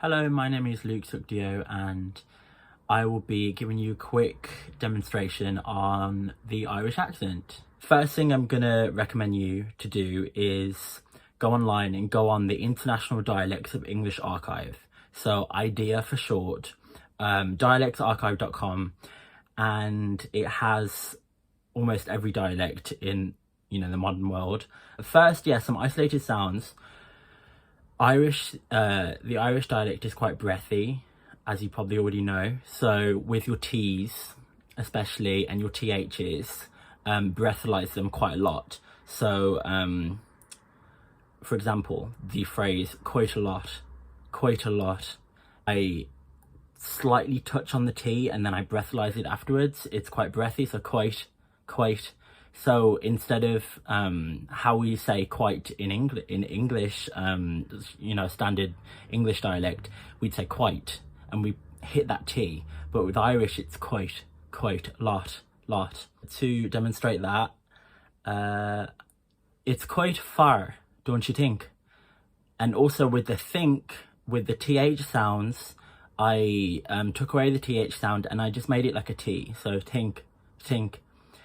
Hello, my name is Luke Sukdio and I will be giving you a quick demonstration on the Irish accent. First thing I'm gonna recommend you to do is go online and go on the International Dialects of English Archive. So IDEA for short, dialectarchive.com, and it has almost every dialect in the modern world. First, some isolated sounds. The Irish dialect is quite breathy, as you probably already know. So with your T's especially and your THs, breathalyze them quite a lot. So for example, the phrase quite a lot, I slightly touch on the T and then I breathalyze it afterwards. It's quite breathy, so quite. So instead of how we say quite in English, standard English dialect, we'd say quite, and we hit that T. But with Irish, it's quite, lot. To demonstrate that, it's quite far, don't you think? And also with the think, with the TH sounds, I took away the TH sound and I just made it like a T. So think.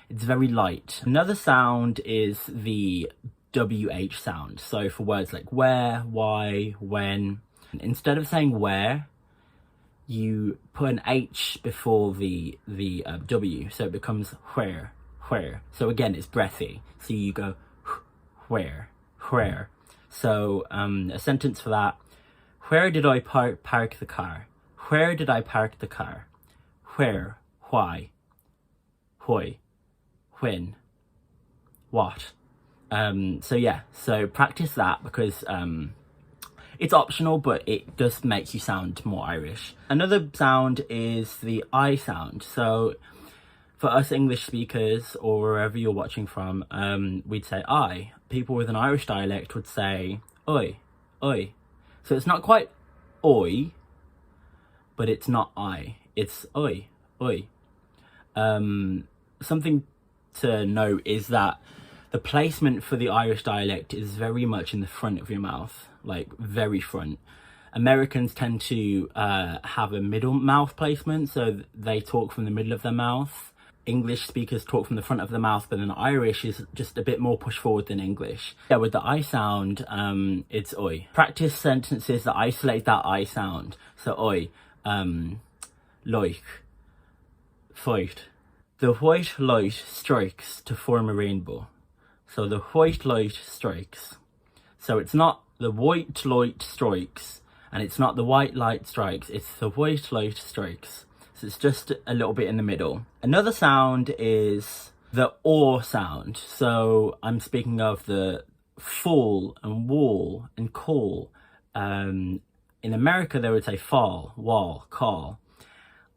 It's very light. Another sound is the WH sound. So for words like where, why, when, instead of saying where, you put an H before the W, so it becomes where. So again, it's breathy. So you go where. So a sentence for that: where did I park the car? Where did I park the car? Where, why, hoy, when, what. So practice that, because it's optional, but it does make you sound more Irish. Another sound is the I sound. So for us English speakers, or wherever you're watching from, we'd say I. People with an Irish dialect would say oi. So it's not quite oi, but it's not I, it's oi. Something to note is that the placement for the Irish dialect is very much in the front of your mouth, like very front. Americans tend to have a middle mouth placement, so they talk from the middle of their mouth. English speakers talk from the front of the mouth, but then Irish is just a bit more pushed forward than English. Yeah, with the I sound, it's oi. Practice sentences that isolate that I sound. So oi, like, fight. The white light strikes to form a rainbow. So the white light strikes. So it's not the white light strikes, and it's not the white light strikes, it's the white light strikes. So it's just a little bit in the middle. Another sound is the or sound. So I'm speaking of the fall and wall and call. In America, they would say fall, wall, call.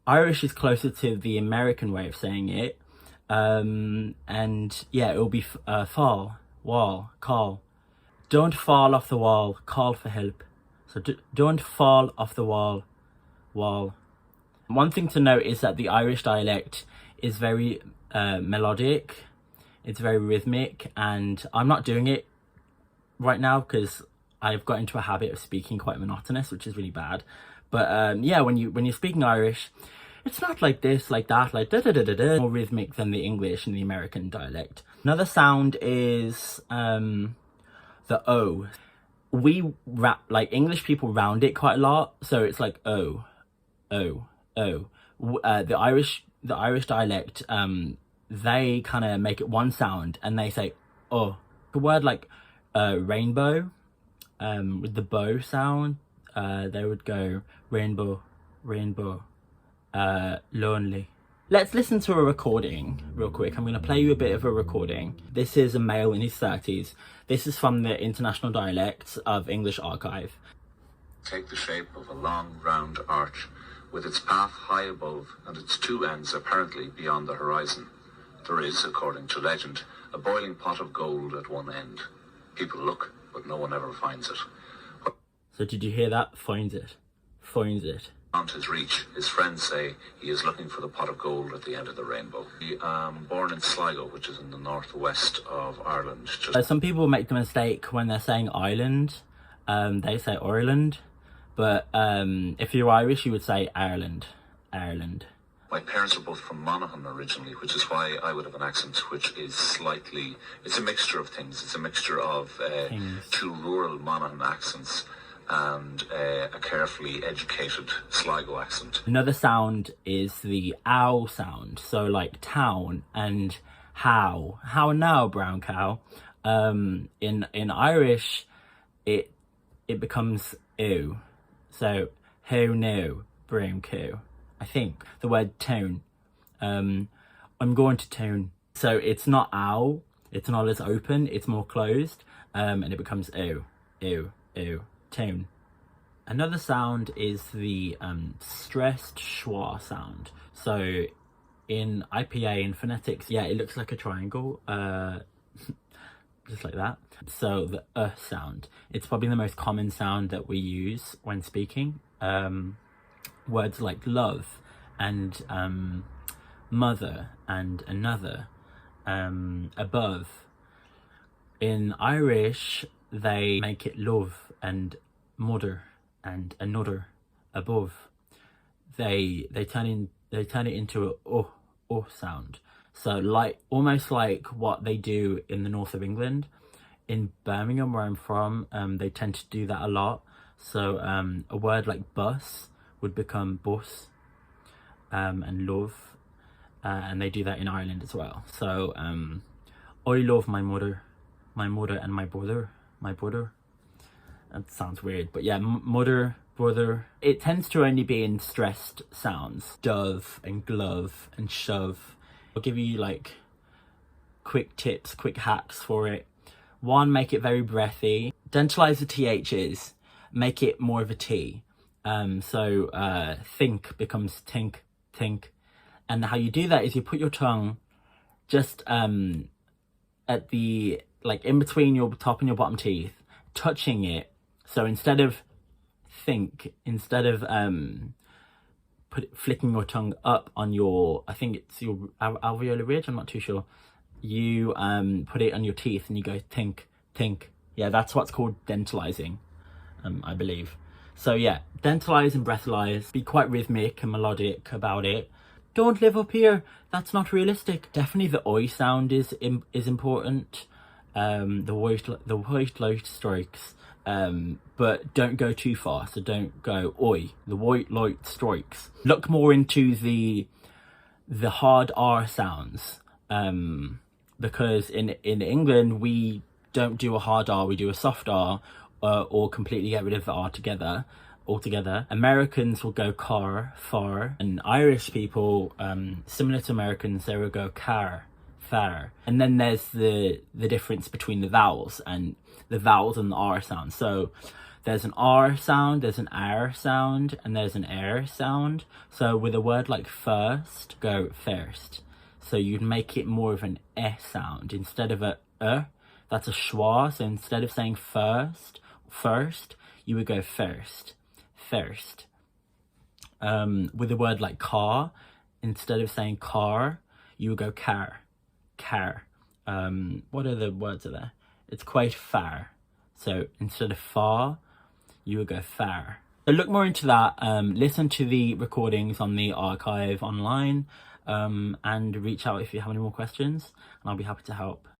Irish is closer to the American way of saying it, and it will be fall, wall, call. Don't fall off the wall, call for help. So don't fall off the wall. One thing to note is that the Irish dialect is very melodic, it's very rhythmic, and I'm not doing it right now because I've got into a habit of speaking quite monotonous, which is really bad. But when you're speaking Irish, it's not like this, like that, like da-da-da-da-da, more rhythmic than the English and the American dialect. Another sound is the O. We English people round it quite a lot, so it's like O. The Irish dialect, they kind of make it one sound and they say oh. The word like rainbow, with the bow sound, they would go rainbow, lonely. Let's listen to a recording real quick. I'm going to play you a bit of a recording. This is a male in his 30s. This is from the International Dialects of English Archive. Take the shape of a long, round arch, with its path high above and its two ends apparently beyond the horizon. There is, according to legend, a boiling pot of gold at one end. People look, but no one ever finds it. So did you hear that? Finds it. Beyond his reach, his friends say he is looking for the pot of gold at the end of the rainbow. He born in Sligo, which is in the northwest of Ireland. Some people make the mistake when they're saying island, they say Ireland, But if you're Irish, you would say Ireland. Ireland. My parents are both from Monaghan originally, which is why I would have an accent which is slightly... It's a mixture of things. It's a mixture of two rural Monaghan accents and a carefully educated Sligo accent. Another sound is the ow sound. So like town and how. How now, brown cow? In Irish, it becomes ew. So how now, brown cow? I think the word town. I'm going to town. So it's not ow. It's not as open. It's more closed. And it becomes ew, ew, ew, town. Another sound is the stressed schwa sound. So in IPA and phonetics, yeah, it looks like a triangle, just like that. So the sound, it's probably the most common sound that we use when speaking. Words like love and mother and another, above. In Irish, they make it love and mother and another above. They turn it into a oh sound. So like almost like what they do in the north of England. In Birmingham, where I'm from, they tend to do that a lot. So a word like bus would become bus, and love, and they do that in Ireland as well. So I love my mother and my brother. That sounds weird, but yeah, mother, brother. It tends to only be in stressed sounds. Dove and glove and shove. I'll give you like quick tips, quick hacks for it. One, make it very breathy. Dentalize the THs. Make it more of a T. So think becomes tink, tink. And how you do that is you put your tongue just at the, like in between your top and your bottom teeth, touching it. So instead of flicking your tongue up on your, I think it's your alveolar ridge, I'm not too sure. You put it on your teeth and you go tink, tink. Yeah, that's what's called dentalizing, I believe. So yeah, dentalize and breathalyze. Be quite rhythmic and melodic about it. Don't live up here. That's not realistic. Definitely the oi sound is important. The white light strikes. But don't go too far. So don't go oi. The white light strikes. Look more into the hard R sounds. Because in England we don't do a hard R. We do a soft R. Or completely get rid of the R altogether. Americans will go car, far, and Irish people, similar to Americans, they will go car, far. And then there's the difference between the vowels and the R sound. So there's an R sound, there's an R sound, and there's an air sound. So with a word like first, go first. So you'd make it more of an sound instead of a that's a schwa. So instead of saying first, you would go first. With a word like car, instead of saying car, you would go car. What other words are there? It's quite far. So instead of far, you would go far. So look more into that. Listen to the recordings on the archive online, and reach out if you have any more questions, and I'll be happy to help.